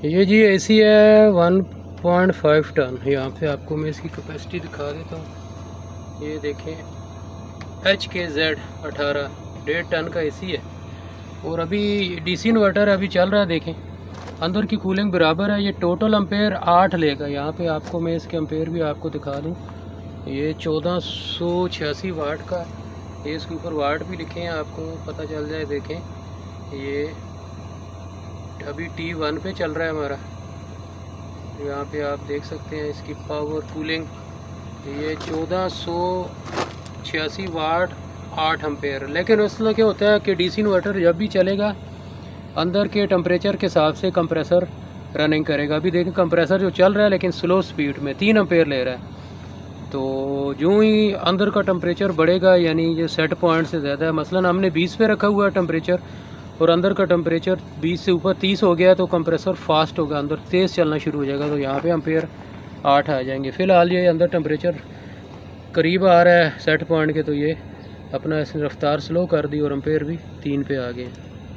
ये जी एसी है 1.5 टन। यहाँ पे आपको मैं इसकी कैपेसिटी दिखा देता हूँ। ये देखें HKZ 18 1.5 टन का एसी है और अभी DC इन्वर्टर अभी चल रहा है। देखें अंदर की कूलिंग बराबर है। ये टोटल एम्पेयर 8 लेगा। यहाँ पे आपको मैं इसके एम्पेयर भी आपको दिखा दूँ। ये 1486 वाट का, ये इसके ऊपर वाट भी लिखे हैं, आपको पता चल जाए। देखें ये अभी T1 पे चल रहा है हमारा। यहाँ पे आप देख सकते हैं इसकी पावर कूलिंग। ये 1486 वाट 8 एम्पेयर। लेकिन उसमें क्या होता है कि DC इन्वर्टर जब भी चलेगा अंदर के टेम्परेचर के हिसाब से कंप्रेसर रनिंग करेगा। अभी देखें कंप्रेसर जो चल रहा है लेकिन स्लो स्पीड में 3 एम्पेयर ले रहा है। तो जो ही अंदर का टेम्परेचर बढ़ेगा, यानी ये सेट पॉइंट से ज़्यादा है, मसलन हमने 20 पे रखा हुआ है टेम्परेचर और अंदर का टेम्परेचर 20 से ऊपर 30 हो गया तो कंप्रेसर फास्ट होगा, अंदर तेज़ चलना शुरू हो जाएगा। तो यहाँ पे एम्पेयर 8 आ जाएंगे। फ़िलहाल ये अंदर टेम्परेचर करीब आ रहा है सेट पॉइंट के, तो ये अपना रफ्तार स्लो कर दी और एम्पेयर भी 3 पे आ गए।